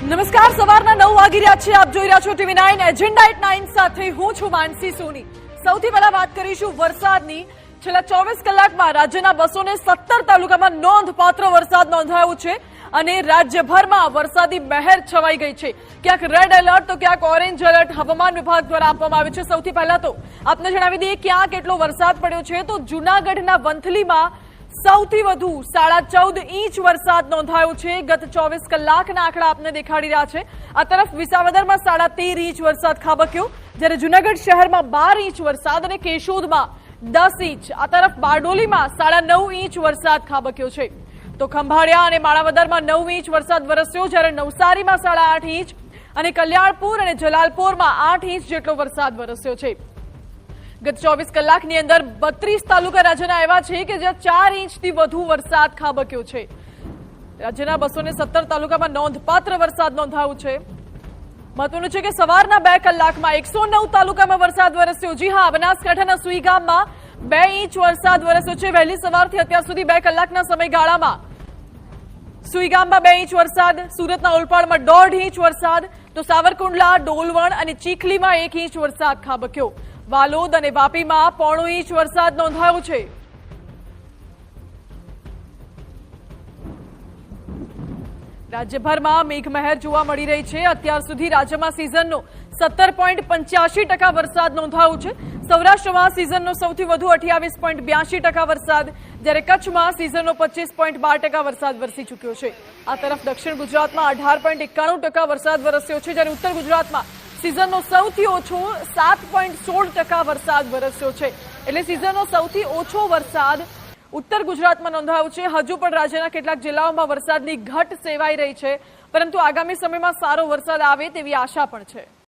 નમસ્કાર, સવારના 9 વાગી રહ્યા છે. આપ જોઈ રહ્યા છો TV9 એજન્ડા એટ 9 સાથે હું છું માનસી સોની. સૌથી પહેલા વાત કરીશું વરસાદની. છેલ્લા 24 કલાકમાં રાજ્યના 217 તાલુકામાં નોંધપાત્ર વરસાદ નોંધાયો છે અને રાજ્યભરમાં વરસાદી મહેર છવાઈ ગઈ છે. ક્યાંક રેડ એલર્ટ તો ક્યાંક ઓરેન્જ એલર્ટ હવામાન વિભાગ દ્વારા આપવામાં આવ્યું છે. સૌથી પહેલા તો આપને જણાવી દઈએ ક્યાં કેટલો વરસાદ પડ્યો છે. તો જૂનાગઢના વંથલીમાં સૌથી વધુ 14.5 ઇંચ વરસાદ નોંધાયો છે. ગત 24 કલાકના આંકડા આપને દેખાડી રહ્યા છે. આ તરફ વિસાવદરમાં 13.5 ઇંચ વરસાદ ખાબક્યો, જ્યારે જૂનાગઢ શહેરમાં 12 ઇંચ વરસાદ અને કેશોદમાં 10 ઇંચ. આ તરફ બારડોલીમાં 9.5 ઇંચ વરસાદ ખાબક્યો છે. તો ખંભાળિયા અને માણાવદરમાં 9 ઇંચ વરસાદ વરસ્યો, જ્યારે નવસારીમાં 8.5 ઇંચ અને કલ્યાણપુર અને જલાલપોરમાં 8 ઇંચ જેટલો વરસાદ વરસ્યો છે. ગત 24 કલાકની અંદર 32 તાલુકા રાજ્યના એવા છે કે જ્યાં 4 ઇંચથી વધુ વરસાદ ખાબક્યો છે. રાજ્યના 217 તાલુકામાં નોંધપાત્ર વરસાદ નોંધાયો છે. મહત્વનું છે કે સવારના 2 કલાકમાં 109 તાલુકામાં વરસાદ વરસ્યો. જી હા, બનાસકાંઠાના સુઈગામમાં 2 ઇંચ વરસાદ વરસ્યો છે. વહેલી સવારથી અત્યાર સુધી 2 કલાકના સમયગાળામાં સુઈગામમાં 2 ઇંચ વરસાદ, સુરતના ઓલપાડમાં 1.5 ઇંચ વરસાદ, તો સાવરકુંડલા, ડોલવણ અને ચીખલીમાં 1 ઇંચ વરસાદ ખાબક્યો. વાલોદ અને વાપીમાં 0.5 ઇંચ વરસાદ નોંધાયો છે. રાજ્યભરમાં મેઘમહેર જોવા મળી રહી છે. અત્યાર સુધી રાજ્યમાં સિઝનનો 17.85% વરસાદ નોંધાયો છે. સૌરાષ્ટ્રમાં સિઝનનો સૌથી વધુ 28.82% વરસાદ, જ્યારે કચ્છમાં સિઝનનો 25.12% વરસાદ વરસી ચૂક્યો છે. આ તરફ દક્ષિણ ગુજરાતમાં 18.91% વરસાદ વરસ્યો છે, જ્યારે ઉત્તર ગુજરાતમાં સિઝનનો સૌથી ઓછો 7.16% વરસાદ વરસ્યો છે. એટલે સિઝનનો સૌથી ઓછો વરસાદ ઉત્તર ગુજરાતમાં નોંધાયો છે. હજુ પણ રાજ્યના કેટલાક જિલ્લાઓમાં વરસાદની ઘટ સેવાઈ રહી છે, પરંતુ આગામી સમયમાં સારો વરસાદ આવે તેવી આશા પણ છે.